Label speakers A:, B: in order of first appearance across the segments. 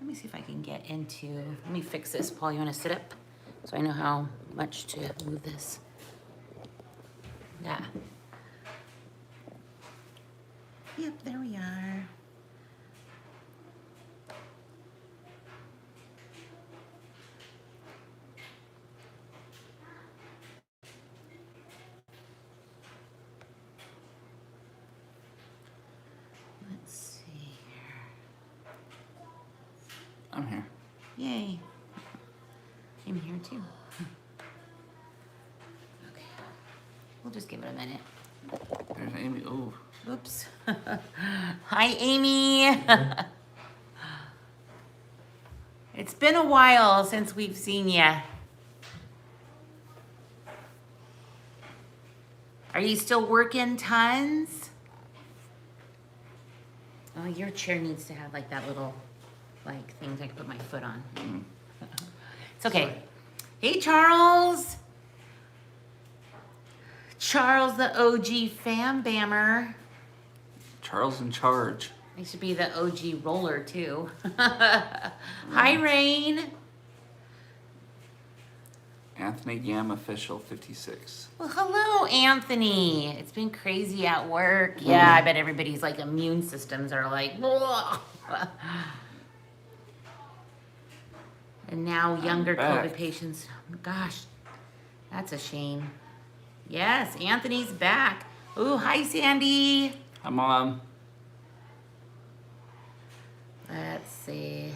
A: Let me see if I can get into, let me fix this. Paul, you want to sit up? So I know how much to move this. Yeah. Yep, there we are. Let's see here.
B: I'm here.
A: Yay. I'm here too. Okay. We'll just give it a minute.
B: There's Amy. Oh.
A: Oops. Hi, Amy. It's been a while since we've seen ya. Are you still working tons? Oh, your chair needs to have like that little, like, things I can put my foot on.
B: Mm.
A: It's okay. Sorry. Hey, Charles. Charles, the OG fam bammer.
B: Charles in charge.
A: I should be the OG roller too. Hi, Rain.
B: Anthony Yam official 56.
A: Well, hello, Anthony. It's been crazy at work. Yeah, I bet everybody's like immune systems are like, and now younger COVID patients. Gosh, that's a shame. Yes, Anthony's back. Ooh, hi, Sandy.
B: Hi, Mom.
A: Let's see.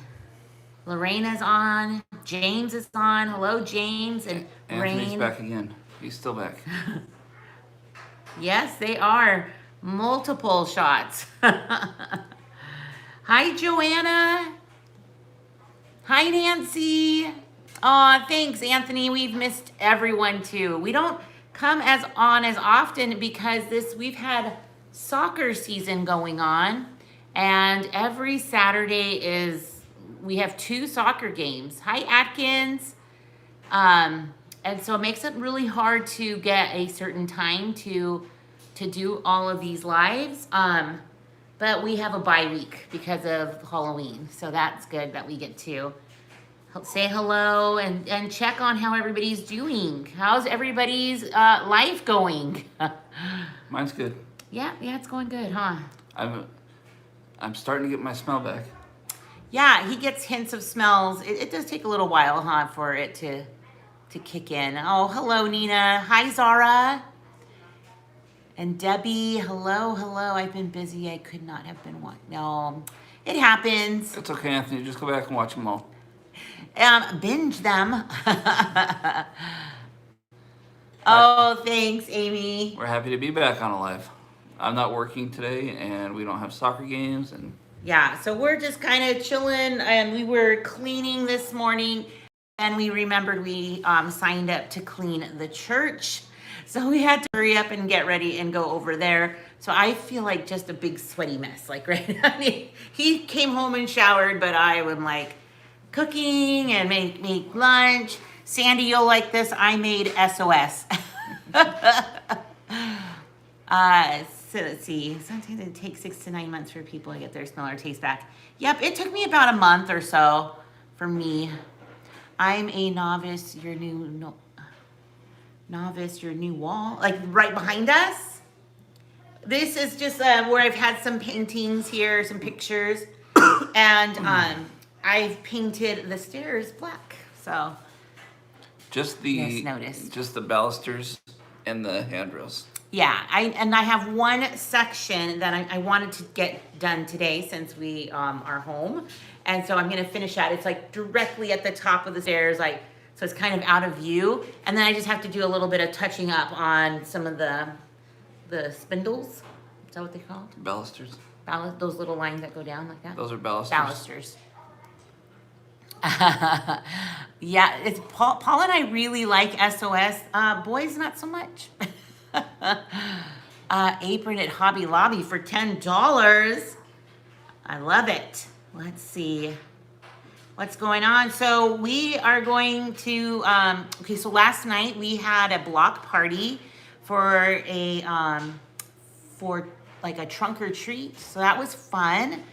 A: Lorena's on. James is on. Hello, James and
B: Anthony's
A: Rain.
B: back again. He's still back.
A: Yes, they are. Multiple shots. Hi, Joanna. Hi, Nancy. Aw, thanks, Anthony. We've missed everyone too. We don't come as often because we've had soccer season going on, and every Saturday we have 2 soccer games. Hi, Atkins. And so it makes it really hard to get a certain time to do all of these lives. But we have a bye week because of Halloween. So that's good that we get to say hello and check on how everybody's doing. How's everybody's life going?
B: Mine's good.
A: Yeah, it's going good, huh?
B: I'm starting to get my smell back.
A: Yeah, he gets hints of smells. It does take a little while, huh, for it to kick in. Oh, hello, Nina. Hi, Zara. And Debbie, hello. I've been busy. I could not have been watching. No, it happens.
B: It's okay, Anthony. Just go back and watch them all.
A: Binge them. Oh, thanks, Amy.
B: We're happy to be back on Alive. I'm not working today, and we don't have soccer games. And
A: yeah, so we're just kind of chilling, and we were cleaning this morning, and we remembered we signed up to clean the church. So we had to hurry up and get ready and go over there. So I feel like just a big sweaty mess, like, right? I mean, he came home and showered, but I was like cooking and make lunch. Sandy, you'll like this. I made SOS. So let's see. Sometimes it takes 6 to 9 months for people to get their smell or taste back. Yep, it took me about a month or so for me. I'm a novice, your new wall, like right behind us. This is just where I've had some paintings here, some pictures, and I've painted the stairs black. So
B: just the balusters and the handrails.
A: Yeah, I have one section that I wanted to get done today since we are home, and so I'm gonna finish that. It's like directly at the top of the stairs, like, so it's kind of out of view, and then I just have to do a little bit of touching up on some of the spindles. Is that what they're called?
B: Balusters.
A: Those little lines that go down like that.
B: Those are balusters.
A: Balusters. Yeah, it's Paul and I really like SOS. Boys, not so much. Apron at Hobby Lobby for $10. I love it. Let's see what's going on. So we are going to okay, so last night we had a block party for like a trunk or treat, so that was fun.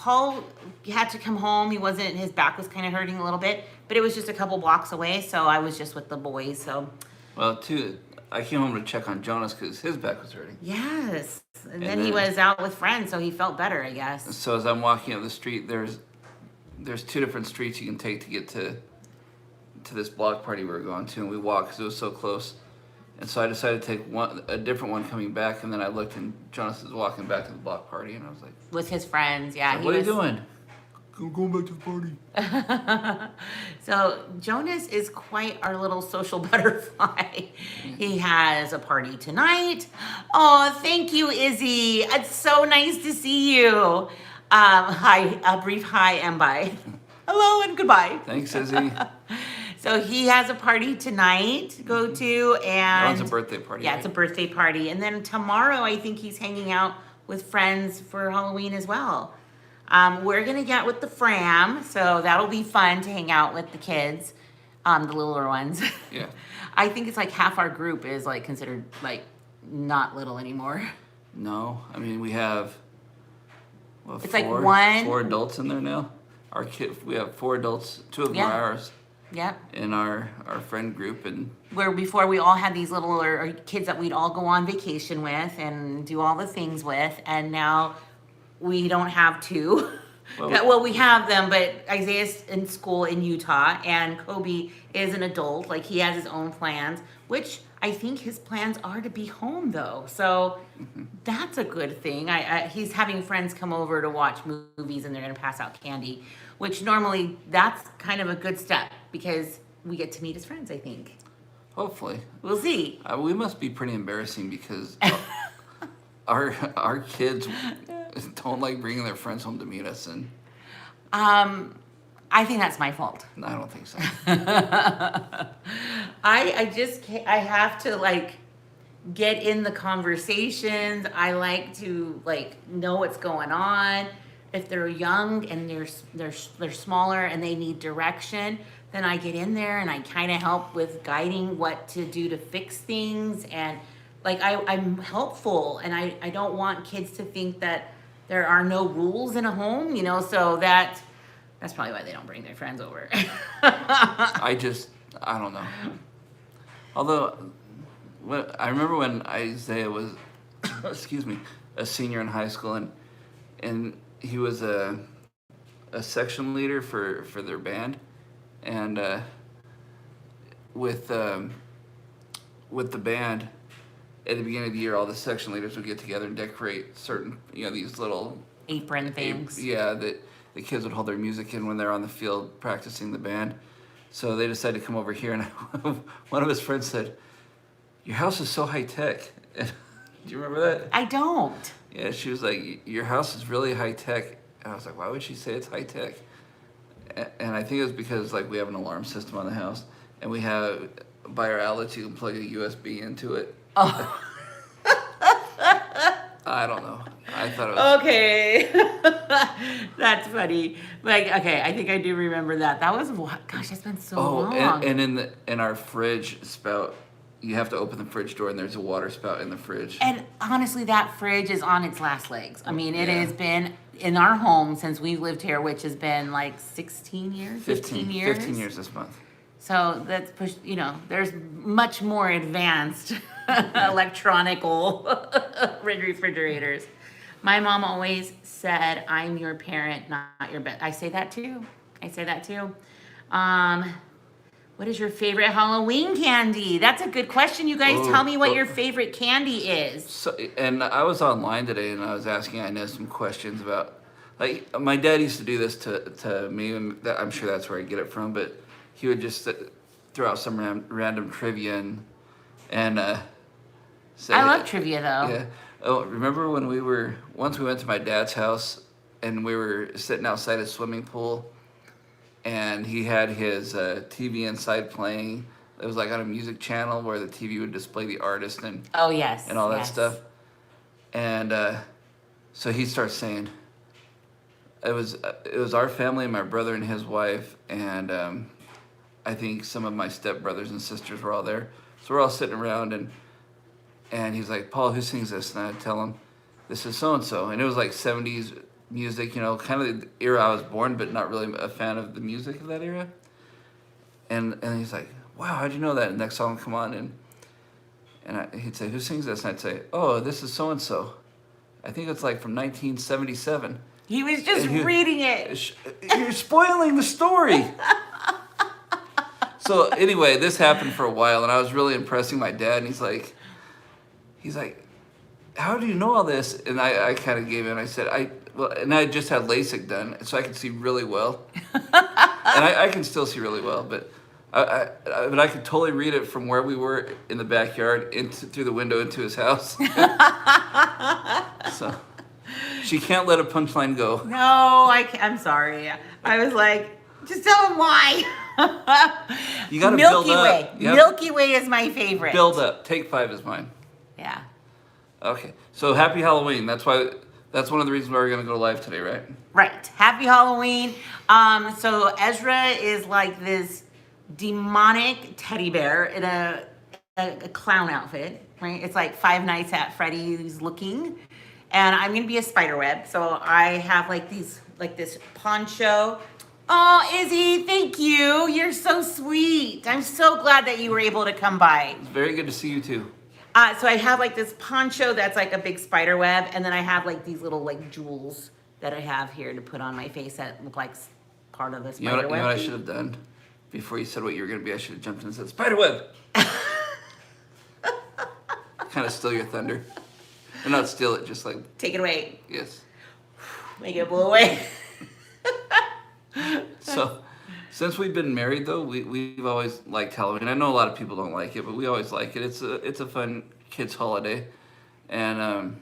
A: Paul had to come home. His back was kind of hurting a little bit, but it was just a couple blocks away. So I was just with the boys. So
B: Well, too, I came home to check on Jonas because his back was hurting.
A: yes. And then he was out with friends, so he felt better, I guess.
B: So as I'm walking up the street, there's 2 different streets you can take to get to this block party we were going to, and we walked because it was so close. And so I decided to take a different one coming back, and then I looked, and Jonas was walking back to the block party, and I was like,
A: With his friends, yeah.
B: "What are you doing?" I'm going back to the party.
A: So Jonas is quite our little social butterfly. He has a party tonight. Oh, thank you, Izzy. It's so nice to see you. Hi, a brief hi and bye. Hello and goodbye.
B: Thanks, Izzy.
A: So he has a party tonight to go to, and
B: Ron's a birthday party.
A: yeah,
B: right?
A: it's a birthday party. And then tomorrow, I think he's hanging out with friends for Halloween as well. We're gonna get with the Fram, so that'll be fun to hang out with the kids, the littler ones.
B: Yeah.
A: I think it's like half our group is like considered like not little anymore.
B: No, I mean we have. What,
A: It's like one-
B: 4 adults in there now. We have 4 adults. 2 of them
A: Yeah.
B: are ours
A: Yep.
B: in our friend group, and
A: Where before we all had these little or kids that we'd all go on vacation with and do all the things with, and now we don't have 2. Well, we have them, but Isaiah's in school in Utah, and Kobe is an adult. Like, he has his own plans, which I think his plans are to be home, though. So that's a good thing. He's having friends come over to watch movies, and they're going to pass out candy, which normally that's kind of a good step because we get to meet his friends, I think.
B: hopefully
A: We'll see.
B: we must be pretty embarrassing because our kids don't like bringing their friends home to meet us, and
A: I think that's my fault.
B: I don't think so.
A: I have to like get in the conversations. I like to like know what's going on. If they're young and they're smaller and they need direction, then I get in there and I kind of help with guiding what to do to fix things. And like I'm helpful, and I don't want kids to think that there are no rules in a home, so that's probably why they don't bring their friends over.
B: I don't know. Although, I remember when Isaiah was, excuse me, a senior in high school, and he was a section leader for their band, and with the band, at the beginning of the year, all the section leaders would get together and decorate certain, these little
A: Apron things.
B: Yeah, that the kids would hold their music in when they're on the field practicing the band. So they decided to come over here, and one of his friends said, "Your house is so high tech." Do you remember that?
A: I don't.
B: Yeah, she was like, "Your house is really high tech." And I was like, "Why would she say it's high tech?" And I think it was because like we have an alarm system on the house, and we have by our outlets you can plug a USB into it.
A: Oh.
B: I don't know. I thought it was
A: Okay. That's funny. Like, okay, I think I do remember that. That was what? Gosh, that's been so long.
B: and in our fridge spout, you have to open the fridge door, and there's a water spout in the fridge.
A: And honestly, that fridge is on its last legs. I mean, it
B: Yeah.
A: has been in our home since we've lived here, which has been like 16 years, 15 years.
B: 15 years this month.
A: So that's pushed, there's much more advanced electronical refrigerators. My mom always said, "I'm your parent, not your best." I say that too. What is your favorite Halloween candy? That's a good question. You guys tell me what your favorite candy is.
B: So, and I was online today, and I was asking Ines some questions about, like, my dad used to do this to me, and I'm sure that's where I get it from, but he would just throw out some random trivia and say,
A: I love trivia though.
B: Yeah. Oh, remember when once we went to my dad's house, and we were sitting outside his swimming pool, and he had his TV inside playing. It was like on a music channel where the TV would display the artist and
A: Oh yes.
B: and all that
A: yes.
B: stuff. And so he starts saying, it was our family, my brother and his wife, and I think some of my stepbrothers and sisters were all there. So we're all sitting around, and he's like, "Paul, who sings this?" And I tell him, "This is so and so." And it was like 70s music, you know, kind of the era I was born, but not really a fan of the music of that era. And he's like, "Wow, how'd you know that?" And next song would come on, and he'd say, "Who sings this?" And I'd say, "Oh, this is so and so. I think it's like from 1977."
A: He was just reading it.
B: You're spoiling the story. So anyway, this happened for a while, and I was really impressing my dad. And he's like, "How do you know all this?" And I kind of gave in. I said, and I just had LASIK done, so I could see really well, and I can still see really well, but I could totally read it from where we were in the backyard through the window into his house. So she can't let a punchline go.
A: No, I'm sorry. I was like, just tell him why.
B: You got to
A: Milky
B: build
A: Way.
B: up.
A: Milky Way is my favorite.
B: Build up. Take 5 is mine.
A: Yeah.
B: Okay. So happy Halloween. That's one of the reasons why we're gonna go live today, right?
A: Right. Happy Halloween. So Ezra is like this demonic teddy bear in a clown outfit, right? It's like Five Nights at Freddy's looking. And I'm gonna be a spider web. So I have like this poncho. Oh, Izzy, thank you. You're so sweet. I'm so glad that you were able to come by.
B: It's very good to see you too.
A: So I have like this poncho that's like a big spider web, and then I have like these little like jewels that I have here to put on my face that look like part of the spider web.
B: You know what I should have done? Before you said what you were gonna be, I should have jumped in and said, "Spider web." Kind of steal your thunder. Or not steal it, just like...
A: Take it away.
B: Yes.
A: Make it blow away.
B: So, since we've been married, though, we've always liked Halloween. I know a lot of people don't like it, but we always like it. It's a fun kids' holiday. And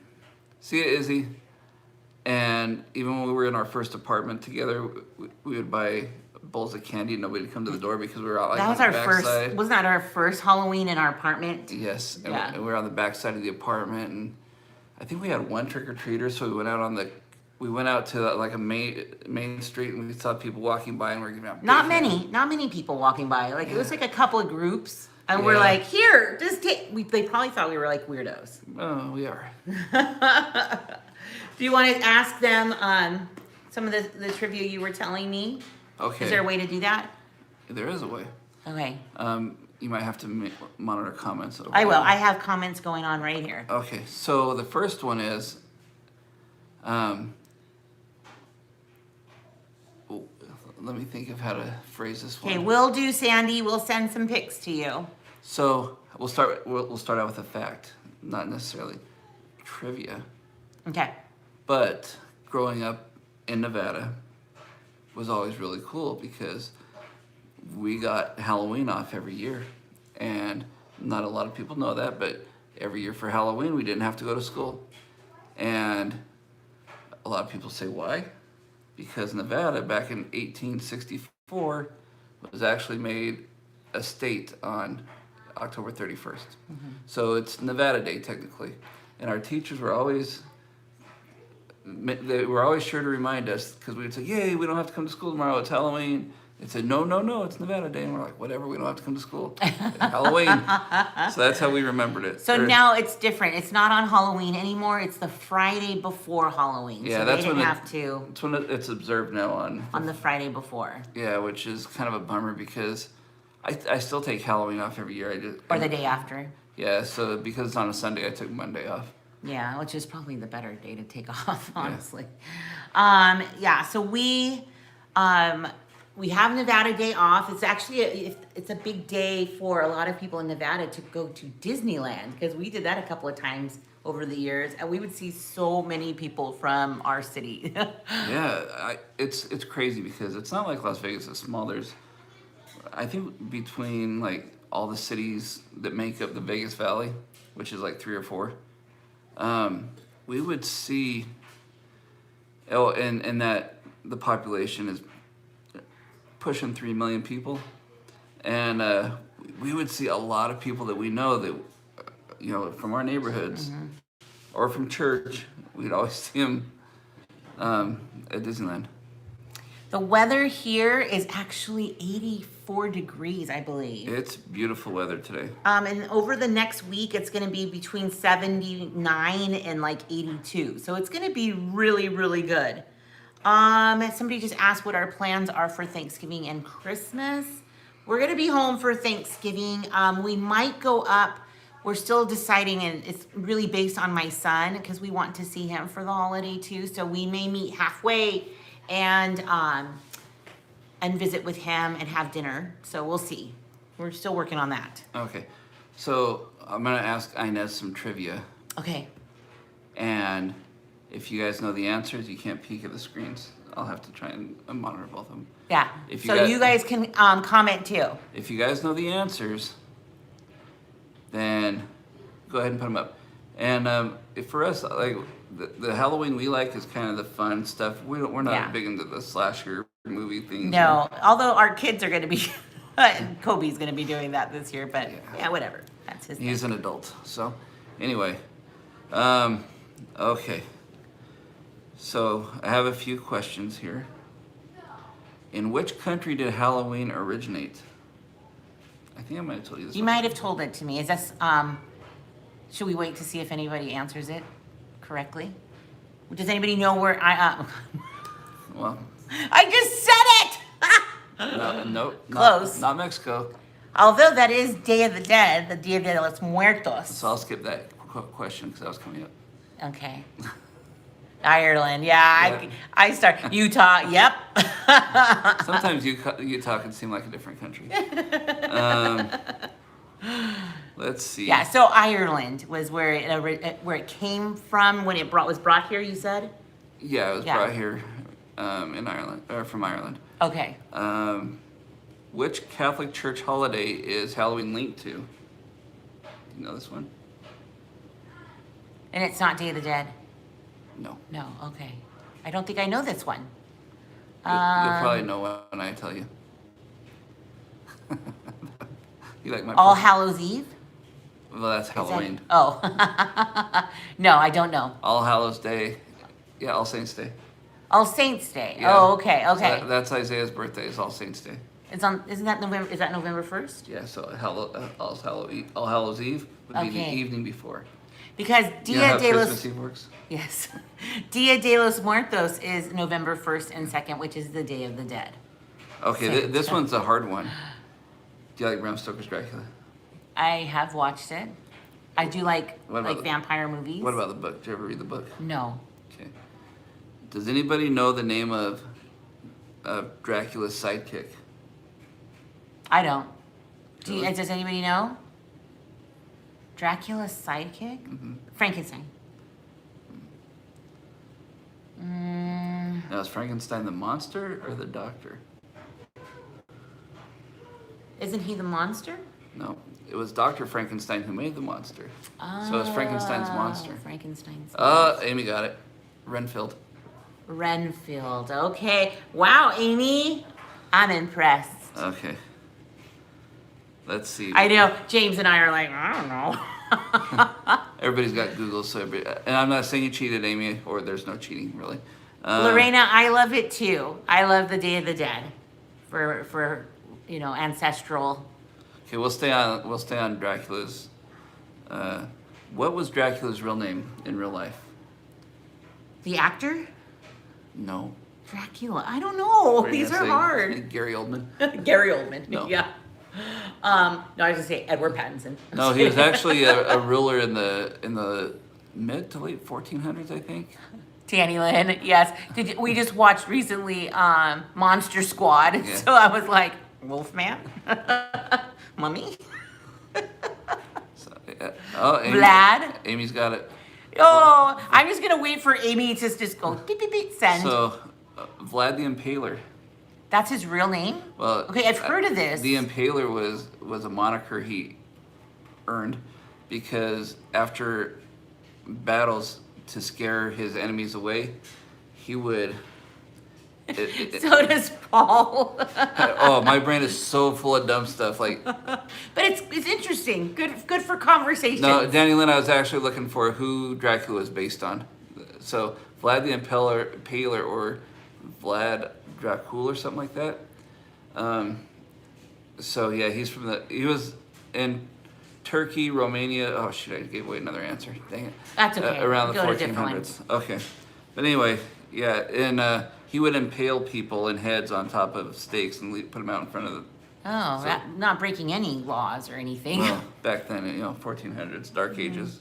B: see you, Izzy. And even when we were in our first apartment together, we would buy bowls of candy and nobody would come to the door because we were out like
A: That was
B: on
A: our
B: the
A: first.
B: backside.
A: Wasn't that our first Halloween in our apartment?
B: Yes, and
A: Yeah.
B: we were on the backside of the apartment, and I think we had one trick or treater, so we went out to like a main street, and we saw people walking by, and we're giving out.
A: Not many people walking by. Like it was like a couple of groups, and we're
B: Yeah.
A: like, here, just take. They probably thought we were like weirdos.
B: Oh, we are.
A: Do you want to ask them some of the trivia you were telling me?
B: Okay.
A: Is there a way to do that?
B: There is a way.
A: Okay.
B: You might have to monitor comments.
A: I will. I have comments going on right here.
B: Okay, so the first one is, let me think of how to phrase this one.
A: Okay, will do, Sandy. We'll send some pics to you.
B: So we'll start out with a fact, not necessarily trivia.
A: Okay.
B: But growing up in Nevada was always really cool because we got Halloween off every year. And not a lot of people know that, but every year for Halloween we didn't have to go to school. And a lot of people say, why? Because Nevada back in 1864 was actually made a state on October 31st. Mm-hmm. So it's Nevada Day technically. And our teachers were always sure to remind us, because we would say, yay, we don't have to come to school tomorrow, it's Halloween. They'd say, no, it's Nevada Day. And we're like, whatever, we don't have to come to school. It's Halloween. So that's how we remembered it.
A: So now it's different. It's not on Halloween anymore. It's the Friday before Halloween.
B: Yeah,
A: so
B: that's
A: they
B: when
A: didn't have to.
B: It's when it's observed now
A: on the Friday before.
B: Yeah, which is kind of a bummer because I still take Halloween off every year.
A: Or the day after.
B: Yeah, so because it's on a Sunday, I took Monday off.
A: Yeah, which is probably the better day to take off, honestly. Yeah, so we have Nevada Day off. It's actually it's a big day for a lot of people in Nevada to go to Disneyland, because we did that a couple of times over the years, and we would see so many people from our city.
B: Yeah, it's crazy because it's not like Las Vegas is small. There's, I think, between like all the cities that make up the Vegas Valley, which is like 3 or 4, we would see, and that the population is pushing 3 million people, and we would see a lot of people that we know that, from our neighborhoods, mm-hmm. or from church. We'd always see them at Disneyland.
A: The weather here is actually 84 degrees, I believe.
B: It's beautiful weather today.
A: And over the next week, it's going to be between 79 and like 82. So it's going to be really, really good. Somebody just asked what our plans are for Thanksgiving and Christmas. We're gonna be home for Thanksgiving. We might go up. We're still deciding, and it's really based on my son because we want to see him for the holiday too. So we may meet halfway and visit with him and have dinner. So we'll see. We're still working on that.
B: Okay. So I'm gonna ask Ines some trivia,
A: Okay.
B: and if you guys know the answers, you can't peek at the screens. I'll have to try and monitor both of them.
A: Yeah.
B: If you
A: So
B: got-
A: you guys can comment too.
B: If you guys know the answers, then go ahead and put them up. And for us, like the Halloween we like is kind of the fun stuff. We're not
A: Yeah.
B: big into the slasher movie things.
A: No, although our kids are going to be, Kobe's going to be doing that this year, but yeah, whatever. That's his
B: He's
A: thing.
B: an adult. So anyway, okay. So I have a few questions here. In which country did Halloween originate? I think I might have told you this.
A: You
B: one.
A: might have told it to me. Is this, should we wait to see if anybody answers it correctly? Does anybody know where
B: Well,
A: I just said it!
B: no, nope.
A: Close.
B: Not Mexico.
A: Although that is Day of the Dead, the Dia de los Muertos.
B: So I'll skip that question because that was coming up.
A: Okay. Ireland, yeah. I start, Utah, yep.
B: Sometimes Utah can seem like a different country. Let's see.
A: Yeah, so Ireland was where it came from when it was brought here, you said?
B: Yeah, it was
A: Yeah.
B: brought here in Ireland, or from Ireland.
A: Okay.
B: Which Catholic church holiday is Halloween linked to? Do you know this one?
A: And it's not Day of the Dead?
B: No.
A: No, okay. I don't think I know this one.
B: You'll probably know when I tell you. You like my
A: All Hallows Eve?
B: Well, that's
A: Is that-
B: Halloween.
A: Oh. No, I don't know.
B: All Hallows Day. Yeah, All Saints Day.
A: All Saints Day.
B: Yeah.
A: Oh, okay,
B: So
A: okay.
B: that's Isaiah's birthday. Is All Saints Day.
A: Isn't that November? Is that November 1st?
B: Yeah. So All Hallows Eve would be the
A: Okay.
B: evening before.
A: Because
B: You know how
A: Dia de
B: Christmas
A: los
B: Eve works?
A: Yes, Dia de los Muertos is November 1st and 2nd, which is the Day of the Dead.
B: Okay,
A: Same.
B: this one's a hard one. Do you like Bram Stoker's Dracula?
A: I have watched it. I do like
B: What about the-
A: vampire movies.
B: What about the book? Did you ever read the book?
A: No.
B: Okay. Does anybody know the name of Dracula's sidekick?
A: I don't.
B: Really?
A: Does anybody know? Dracula's sidekick?
B: Mm-hmm.
A: Frankenstein.
B: Now, is Frankenstein the monster or the doctor?
A: Isn't he the monster?
B: No, it was Dr. Frankenstein who made the monster. So it's Frankenstein's monster.
A: Frankenstein's
B: Amy got it. Renfield.
A: Renfield. Okay. Wow, Amy. I'm impressed.
B: Okay. Let's see.
A: I know. James and I are like, I don't know.
B: Everybody's got Google, so and I'm not saying you cheated, Amy, or there's no cheating really.
A: Lorena, I love it too. I love the Day of the Dead for ancestral.
B: Okay, we'll stay on Dracula's. What was Dracula's real name in real life?
A: The actor?
B: No.
A: Dracula. I don't know.
B: Were you
A: These
B: gonna
A: are
B: say
A: hard.
B: Gary Oldman.
A: Gary Oldman.
B: No.
A: Yeah. No, I was gonna say Edward Pattinson.
B: No, he was actually a ruler in the mid to late 1400s, I think.
A: Tanny Lynn. Yes. We just watched recently Monster Squad.
B: Yeah.
A: So I was like, Wolfman, Mummy,
B: So, Amy,
A: Vlad.
B: Amy's got it.
A: Oh, I'm just gonna wait for Amy to just go beep beep beep send.
B: So, Vlad the Impaler.
A: That's his real name?
B: Well,
A: Okay, I've heard of this.
B: The Impaler was a moniker he earned because after battles to scare his enemies away, he would.
A: So does Paul.
B: Oh, my brain is so full of dumb stuff. Like,
A: But it's interesting. Good for conversation.
B: no, Danny Lynn, I was actually looking for who Dracula was based on. So Vlad the Impaler or Vlad Dracul or something like that. So yeah, he was in Turkey, Romania. Oh shoot, I gave away another answer. Dang it.
A: That's okay.
B: Around the
A: Go to a different
B: 1400s. Okay. But anyway, yeah, in he would impale people and heads on top of stakes and put them out in front of the.
A: Oh,
B: So-
A: not breaking any laws or anything.
B: Well, back then, 1400s, Dark Ages.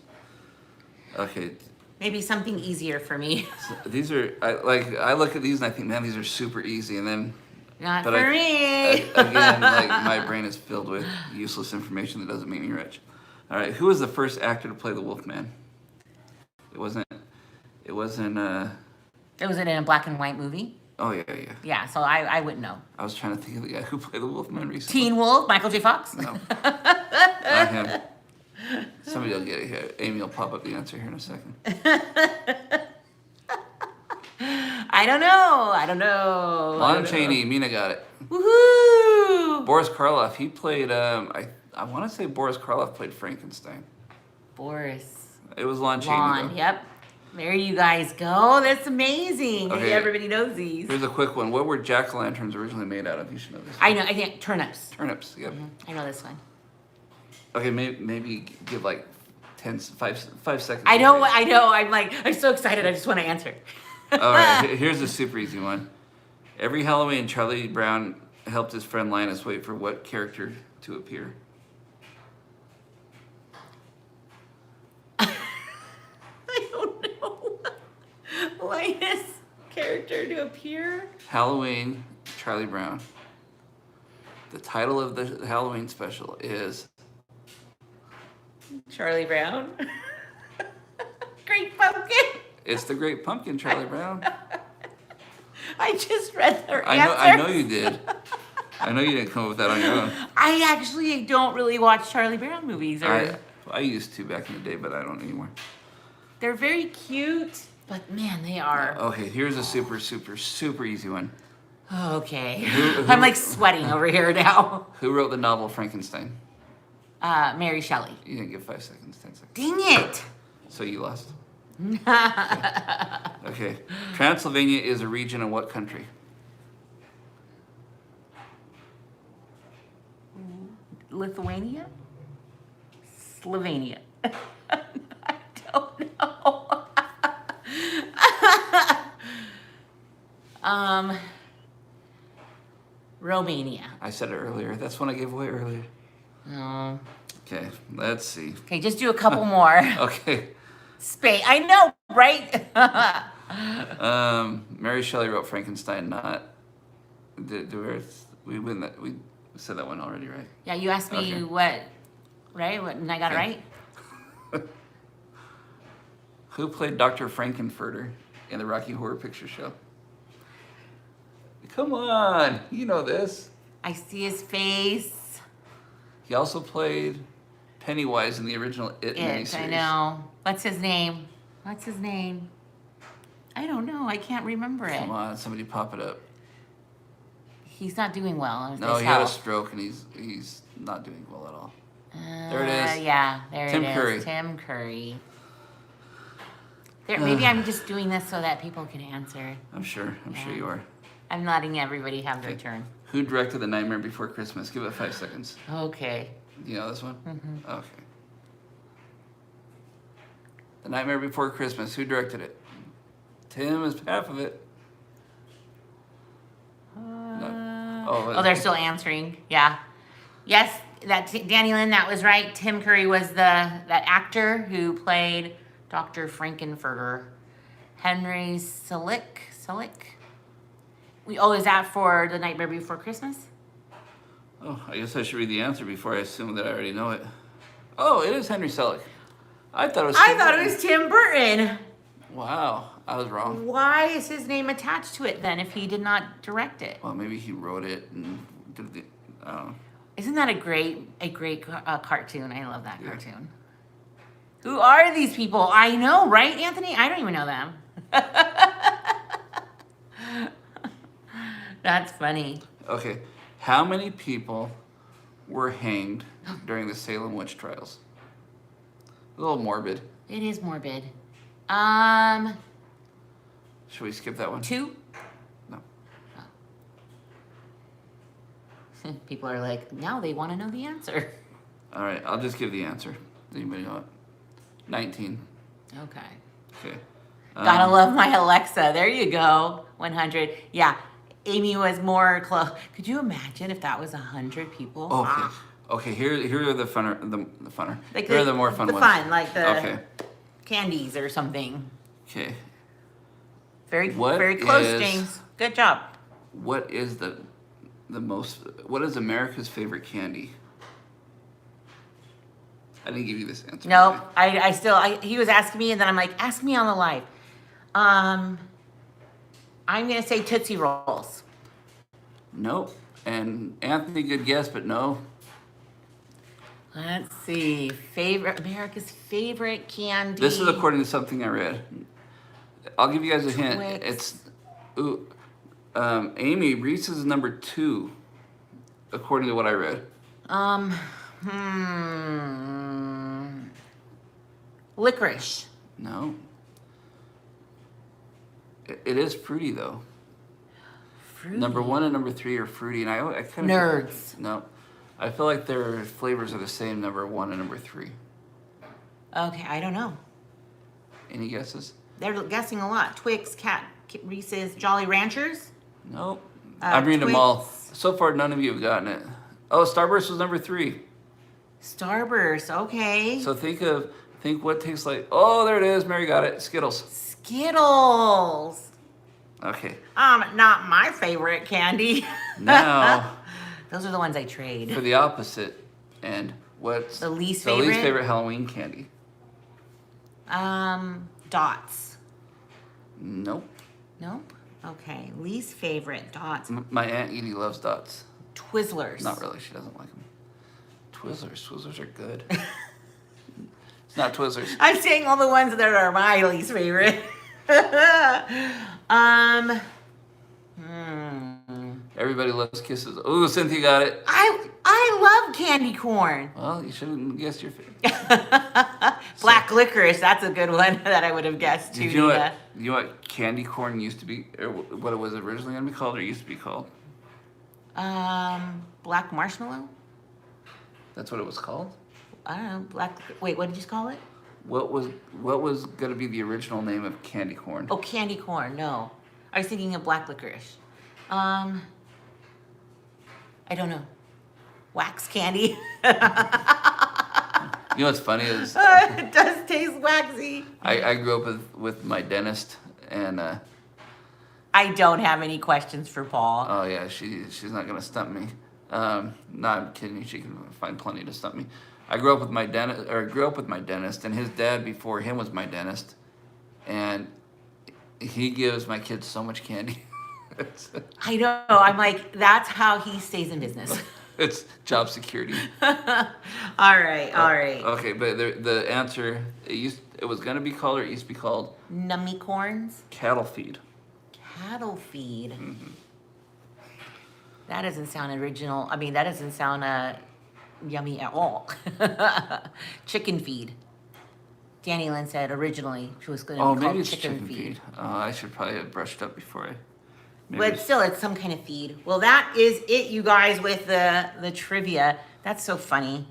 B: Okay,
A: Maybe something easier for me.
B: so these are I look at these and I think, man, these are super easy, and then.
A: Not
B: But
A: for me.
B: Again, like my brain is filled with useless information that doesn't make me rich. All right, who was the first actor to play the Wolfman? It wasn't.
A: Was it in a black and white movie?
B: Oh yeah.
A: Yeah, so I wouldn't know.
B: I was trying to think of the guy who played the Wolfman recently.
A: Teen Wolf, Michael J. Fox?
B: No, not him. Somebody will get it here. Amy will pop up the answer here in a second.
A: I don't know.
B: Lon Chaney, Mina got it.
A: Woohoo!
B: Boris Karloff, he played. I want to say Boris Karloff played Frankenstein.
A: Boris.
B: It was Lon Chaney.
A: Lon,
B: Though.
A: yep. There you guys go. That's amazing.
B: Okay.
A: Everybody knows these.
B: Here's a quick one. What were jack-o'-lanterns originally made out of? You should know this.
A: I know. I think turnips.
B: Turnips. Yep.
A: I know this one.
B: Okay, maybe give like 5 seconds.
A: I know. I'm so excited. I just want to answer.
B: All right, here's a super easy one. Every Halloween, Charlie Brown helped his friend Linus wait for what character to appear.
A: I don't know. Linus character to appear.
B: Halloween, Charlie Brown. The title of the Halloween special is
A: Charlie Brown. Great Pumpkin.
B: It's the Great Pumpkin, Charlie Brown.
A: I just read their
B: I
A: answer.
B: know you did. I know you didn't come up with that on your own.
A: I actually don't really watch Charlie Brown movies.
B: I used to back in the day, but I don't anymore.
A: They're very cute, but man, they are.
B: Okay, here's a super, super, super easy one.
A: Okay.
B: Who-
A: I'm like sweating over here now.
B: Who wrote the novel Frankenstein?
A: Mary Shelley.
B: You didn't give 5 seconds, 10 seconds.
A: Dang it.
B: So you lost. Okay. Transylvania is a region in what country?
A: Lithuania? Slovenia. I don't know. Romania.
B: I said it earlier. That's one I gave away earlier.
A: Oh.
B: Okay, let's see.
A: Okay, just do a couple more.
B: Okay.
A: Spain. I know, right?
B: Mary Shelley wrote Frankenstein, not. We win that. We said that one already, right?
A: Yeah, you asked me
B: Okay.
A: what, right? What, and I got it right?
B: Who played Dr. Frankenfurter in the Rocky Horror Picture Show? Come on, you know this.
A: I see his face.
B: He also played Pennywise in the original It miniseries.
A: I know. What's his name? What's his name? I don't know. I can't remember it.
B: Come on, somebody pop it up.
A: He's not doing well. with
B: No,
A: his
B: he had a
A: health.
B: stroke and he's not doing well at all. There it is.
A: Yeah, there
B: Tim
A: it is.
B: Curry.
A: Tim Curry. There, maybe I'm just doing this so that people can answer.
B: I'm sure you are.
A: I'm letting everybody have their
B: Okay.
A: turn.
B: Who directed The Nightmare Before Christmas? Give it 5 seconds.
A: Okay.
B: Do you know this one?
A: Mm-hmm.
B: Okay. The Nightmare Before Christmas. Who directed it? Tim is half of it.
A: Oh, they're still answering. Yeah. Yes, that's Danny Lynn. That was right. Tim Curry was that actor who played Dr. Frankenfurter. Henry Selick. Is that for The Nightmare Before Christmas?
B: Oh, I guess I should read the answer before I assume that I already know it. Oh, it is Henry Selick. I thought it was.
A: I thought it was Tim Burton.
B: Wow, I was wrong.
A: Why is his name attached to it then if he did not direct it?
B: Well, maybe he wrote it and did the. I don't know.
A: Isn't that a great cartoon? I love that cartoon. Who are these people? I know, right, Anthony? I don't even know them. That's funny.
B: Okay, how many people were hanged during the Salem witch trials? A little morbid.
A: It is morbid.
B: Should we skip that one?
A: 2?
B: No.
A: People are like, now they want to know the answer.
B: All right, I'll just give the answer. Does anybody know it? 19.
A: Okay.
B: Okay.
A: Gotta love my Alexa. There you go. 100. Yeah. Amy was more close. Could you imagine if that was 100 people?
B: Okay.
A: Ah.
B: Okay, here are the funner, the funner.
A: Like
B: Here are the more fun
A: the
B: ones.
A: fun, like the
B: Okay.
A: candies or something.
B: Okay.
A: Very
B: What
A: very close,
B: is-
A: James. Good job.
B: What is what is America's favorite candy? I didn't give you this answer.
A: Nope. I still he was asking me and then I'm like, ask me on the live. I'm gonna say Tootsie Rolls.
B: Nope. And Anthony, good guess, but no.
A: Let's see. America's favorite candy.
B: This is according to something I read. I'll give you guys a hint.
A: Twix.
B: Amy, Reese's is number 2, according to what I read.
A: Licorice.
B: No. It is fruity though.
A: Fruity.
B: Number 1 and number 3 are fruity, and I kind of
A: Nerds.
B: No, I feel like their flavors are the same. Number 1 and number 3.
A: Okay, I don't know.
B: Any guesses?
A: They're guessing a lot. Twix, Reese's, Jolly Ranchers.
B: Nope. I'm reading them all.
A: Twix.
B: So far, none of you have gotten it. Oh, Starburst was number 3.
A: Starburst. Okay.
B: So think what tastes like. Oh, there it is. Mary got it. Skittles.
A: Skittles.
B: Okay.
A: Not my favorite candy.
B: Now,
A: Those are the ones I trade.
B: for the opposite, and what's
A: The least
B: the least
A: favorite?
B: favorite Halloween candy?
A: Dots.
B: Nope.
A: Nope. Okay. Least favorite dots.
B: My Aunt Edie loves dots.
A: Twizzlers.
B: Not really. She doesn't like them. Twizzlers. Twizzlers are good. It's not Twizzlers.
A: I'm saying all the ones that are my least favorite.
B: Everybody loves kisses. Ooh, Cynthia got it.
A: I love candy corn.
B: Well, you shouldn't guess your favorite.
A: Black licorice. That's a good one that I would have guessed too.
B: Did you know
A: Nita.
B: what candy corn used to be, or what it was originally going to be called, or used to be called?
A: Black marshmallow.
B: That's what it was called.
A: I don't know. Wait, what did you call it?
B: What was going to be the original name of candy corn?
A: Oh, candy corn. No, I was thinking of black licorice. I don't know. Wax candy.
B: You know what's funny is
A: It does taste waxy.
B: I grew up with my dentist, and
A: I don't have any questions for Paul.
B: oh yeah, she's not gonna stump me. No, I'm kidding. She can find plenty to stump me. I grew up with my dentist, and his dad before him was my dentist, and he gives my kids so much candy.
A: I know. I'm like, that's how he stays in business.
B: It's job security.
A: All right.
B: Okay, but the answer it was gonna be called, or it used to be called
A: Nummy corns.
B: cattle feed.
A: Cattle feed.
B: Mm-hmm.
A: That doesn't sound original. I mean, that doesn't sound yummy at all. Chicken feed. Danny Lynn said originally she was going to
B: Oh,
A: be
B: maybe
A: called
B: it's chicken feed. I should probably have brushed up before I.
A: But still, it's some kind of feed. Well, that is it, you guys, with the trivia. That's so funny.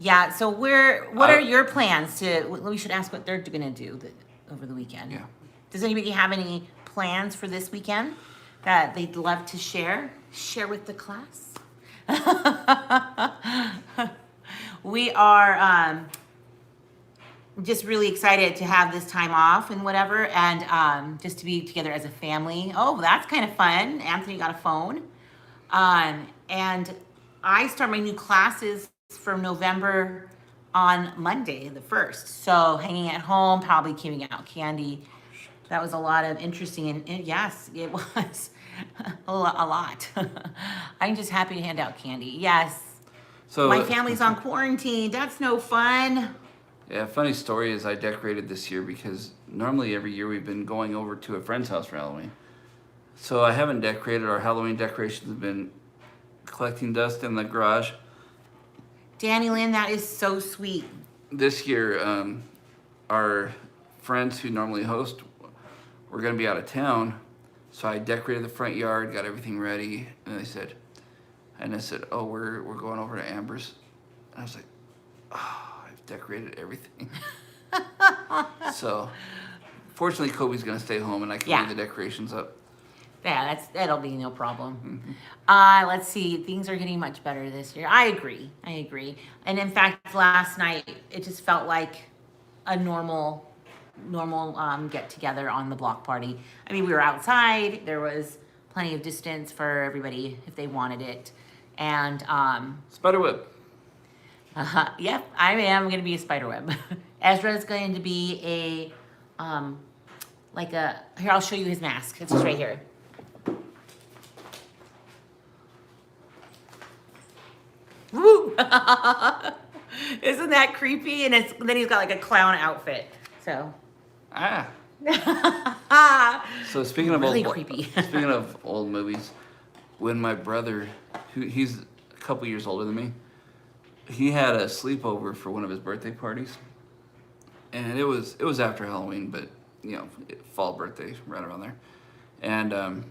A: Yeah. So what are your plans we should ask what they're going to do over the weekend.
B: Yeah.
A: Does anybody have any plans for this weekend that they'd love to share with the class? We are just really excited to have this time off and whatever, and just to be together as a family. Oh, that's kind of fun. Anthony got a phone. And I start my new classes for November on Monday, the 1st. So hanging at home, probably giving out candy. That was a lot of interesting, and yes, it was a lot. I'm just happy to hand out candy. Yes.
B: So
A: my family's on quarantine. That's no fun.
B: Yeah, funny story is I decorated this year because normally every year we've been going over to a friend's house for Halloween. So I haven't decorated. Our Halloween decorations have been collecting dust in the garage.
A: Danny Lynn, that is so sweet.
B: This year, our friends who normally host were going to be out of town, so I decorated the front yard, got everything ready, and I said, oh, we're going over to Amber's. And I was like, oh, I've decorated everything. So fortunately, Kobe's gonna stay home, and I can
A: Yeah.
B: leave the decorations up.
A: Yeah, that'll be no problem. Let's see. Things are getting much better this year. I agree. And in fact, last night it just felt like a normal get together on the block party. I mean, we were outside. There was plenty of distance for everybody if they wanted it. And
B: Spiderweb.
A: yep, I am going to be a spiderweb. Ezra's going to be like a. Here, I'll show you his mask. It's just right here. Woo! Isn't that creepy? And then he's got like a clown outfit. So.
B: Ah. So speaking of
A: Really
B: old,
A: creepy.
B: speaking of old movies, when my brother, he's a couple years older than me, he had a sleepover for one of his birthday parties, and it was after Halloween, but fall birthday right around there, and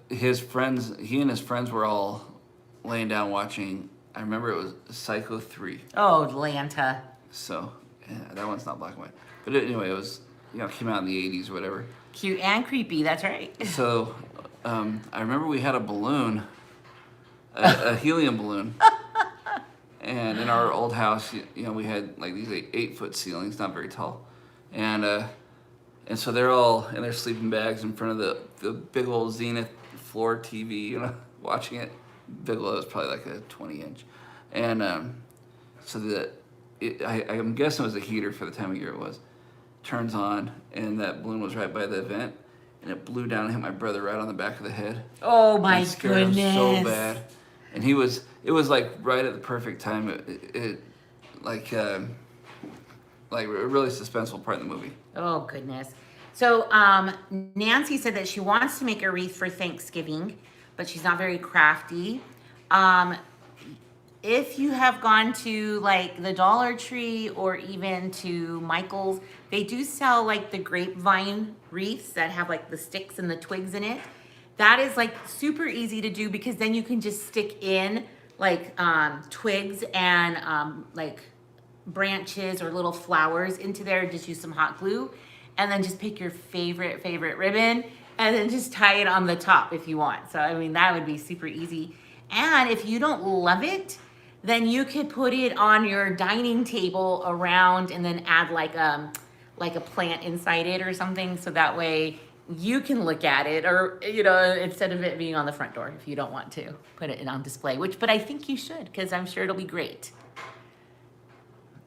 B: his friends, he and his friends were all laying down watching. I remember it was Psycho 3.
A: Oh, Atlanta.
B: So yeah, that one's not black and white, but anyway, it was came out in the 80s or whatever.
A: Cute and creepy. That's right.
B: So I remember we had a balloon, a helium balloon, and in our old house, we had like these 8-foot ceilings, not very tall, and so they're all in their sleeping bags in front of the big old Zenith floor TV, watching it. Bigelow was probably like a 20-inch, and so I'm guessing it was a heater for the time of year it was. Turns on, and that balloon was right by the vent, and it blew down and hit my brother right on the back of the head.
A: Oh my
B: It scared
A: goodness!
B: him so bad, and it was like right at the perfect time. It like a really suspenseful part in the movie.
A: Oh goodness. So Nancy said that she wants to make a wreath for Thanksgiving, but she's not very crafty. If you have gone to like the Dollar Tree or even to Michael's, they do sell like the grapevine wreaths that have like the sticks and the twigs in it. That is like super easy to do because then you can just stick in like twigs and like branches or little flowers into there. Just use some hot glue and then just pick your favorite ribbon and then just tie it on the top if you want. So, I mean, that would be super easy. And if you don't love it, then you could put it on your dining table around and then add like a plant inside it or something. So that way you can look at it or, instead of it being on the front door if you don't want to put it on display, but I think you should because I'm sure it'll be great.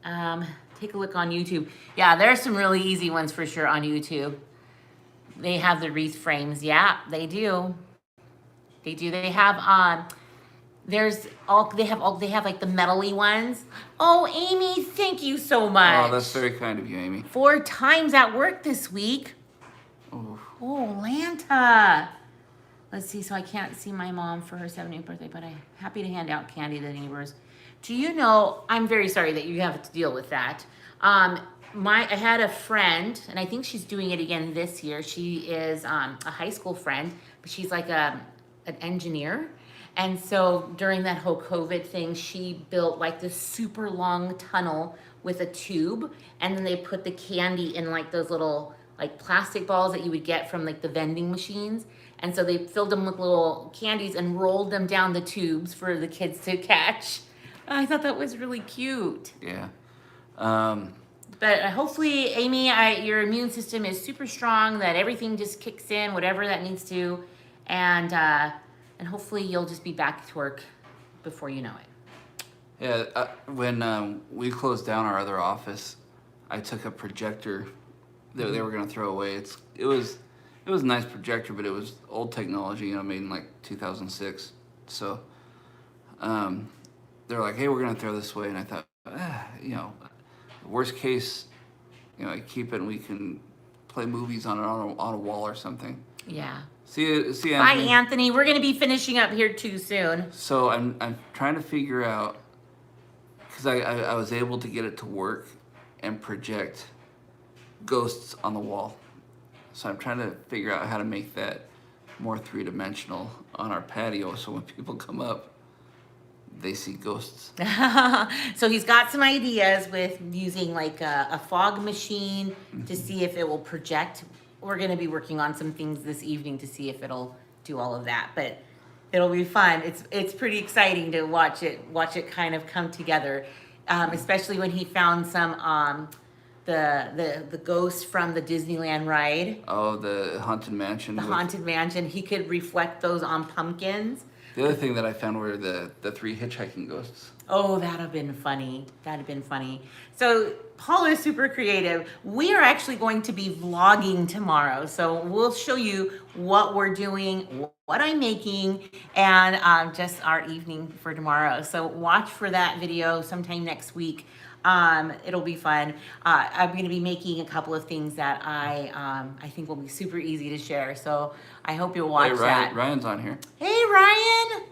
A: Take a look on YouTube. Yeah, there are some really easy ones for sure on YouTube. They have the wreath frames. Yeah, they do. They have they have like the metally ones. Oh, Amy, thank you so much.
B: Oh, that's very kind of you, Amy.
A: 4 times at work this week.
B: Ooh.
A: Oh, Atlanta. Let's see, so I can't see my mom for her 70th birthday, but I'm happy to hand out candy to neighbors. Do you know, I'm very sorry that you have to deal with that. I had a friend, and I think she's doing it again this year. She is a high school friend, but she's like an engineer. And so during that whole COVID thing, she built like this super long tunnel with a tube, and then they put the candy in like those little like plastic balls that you would get from like the vending machines. And so they filled them with little candies and rolled them down the tubes for the kids to catch. I thought that was really cute.
B: Yeah.
A: But hopefully, Amy, your immune system is super strong, that everything just kicks in, whatever that needs to. And hopefully you'll just be back to work before you know it.
B: Yeah, when we closed down our other office, I took a projector that they were going to throw away. It was a nice projector, but it was old technology, made in like 2006. So they're like, hey, we're going to throw this away. And I thought, worst case, I keep it and we can play movies on a wall or something.
A: Yeah.
B: See you, Anthony.
A: Bye, Anthony. We're going to be finishing up here too soon.
B: So I'm trying to figure out, because I was able to get it to work and project ghosts on the wall. So I'm trying to figure out how to make that more 3-dimensional on our patio, so when people come up, they see ghosts.
A: So he's got some ideas with using like a fog machine to see if it will project. We're going to be working on some things this evening to see if it'll do all of that, but it'll be fun. It's pretty exciting to watch it kind of come together, especially when he found some the ghost from the Disneyland ride,
B: Oh, the Haunted Mansion.
A: the Haunted Mansion. He could reflect those on pumpkins.
B: The other thing that I found were the 3 hitchhiking ghosts.
A: Oh, that'd have been funny. That'd have been funny. So Paul is super creative. We are actually going to be vlogging tomorrow. So we'll show you what we're doing, what I'm making, and just our evening for tomorrow. So watch for that video sometime next week. It'll be fun. I'm going to be making a couple of things that I think will be super easy to share. So I hope you'll watch that.
B: Ryan's on here.
A: Hey, Ryan.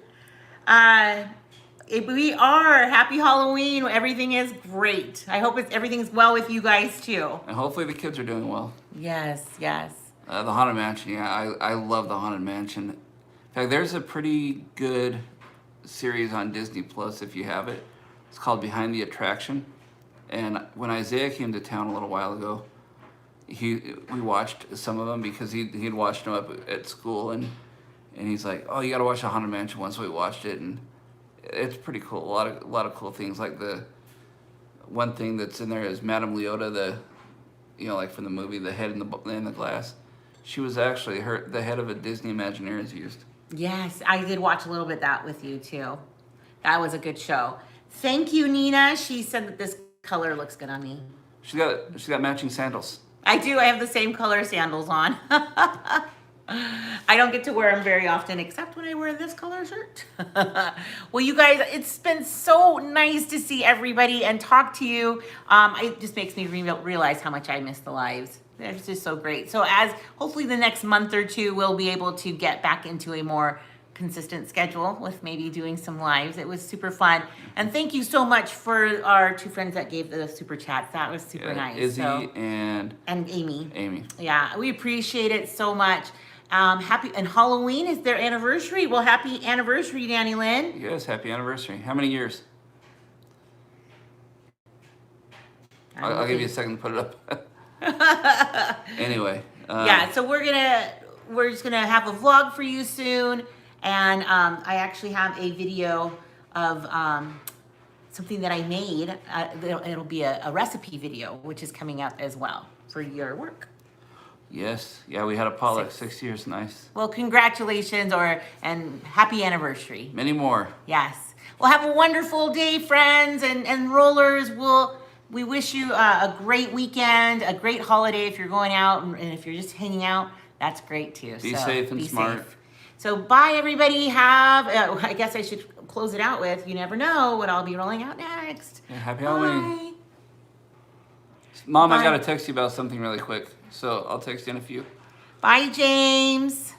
A: We are. Happy Halloween. Everything is great. I hope everything's well with you guys too.
B: And hopefully the kids are doing well.
A: Yes, yes.
B: The Haunted Mansion, yeah, I love the Haunted Mansion. In fact, there's a pretty good series on Disney Plus if you have it. It's called Behind the Attraction. And when Isaiah came to town a little while ago, we watched some of them because he'd watched them up at school, and he's like, "Oh, you got to watch the Haunted Mansion one." So we watched it, and it's pretty cool. A lot of cool things. Like the one thing that's in there is Madame Leota, like from the movie, the head in the glass. She was actually the head of a Disney Imagineers used.
A: Yes, I did watch a little bit of that with you too. That was a good show. Thank you, Nina. She said that this color looks good on me.
B: She's got matching sandals.
A: I do. I have the same color sandals on. I don't get to wear them very often, except when I wear this color shirt. Well, you guys, it's been so nice to see everybody and talk to you. It just makes me realize how much I miss the lives. It's just so great. So as hopefully the next month or two, we'll be able to get back into a more consistent schedule with maybe doing some lives. It was super fun. And thank you so much for our 2 friends that gave the super chats. That was super nice.
B: Izzy and
A: Amy.
B: Amy.
A: Yeah, we appreciate it so much. Happy and Halloween is their anniversary. Well, happy anniversary, Danny Lynn.
B: Yes, happy anniversary. How many years? I'll give you a second to put it up. Anyway.
A: Yeah, so we're just gonna have a vlog for you soon, and I actually have a video of something that I made. It'll be a recipe video, which is coming up as well for your work.
B: Yes, yeah, we had a potluck 6 years. Nice.
A: Well, congratulations and happy anniversary.
B: Many more.
A: Yes. Well, have a wonderful day, friends and rollers. We wish you a great weekend, a great holiday if you're going out, and if you're just hanging out, that's great too.
B: Be safe and smart.
A: Safe. So bye, everybody. I guess I should close it out with, you never know what I'll be rolling out next.
B: Yeah, happy Halloween. Mom, I got to text you about something really quick, so I'll text you in a few.
A: Bye, James.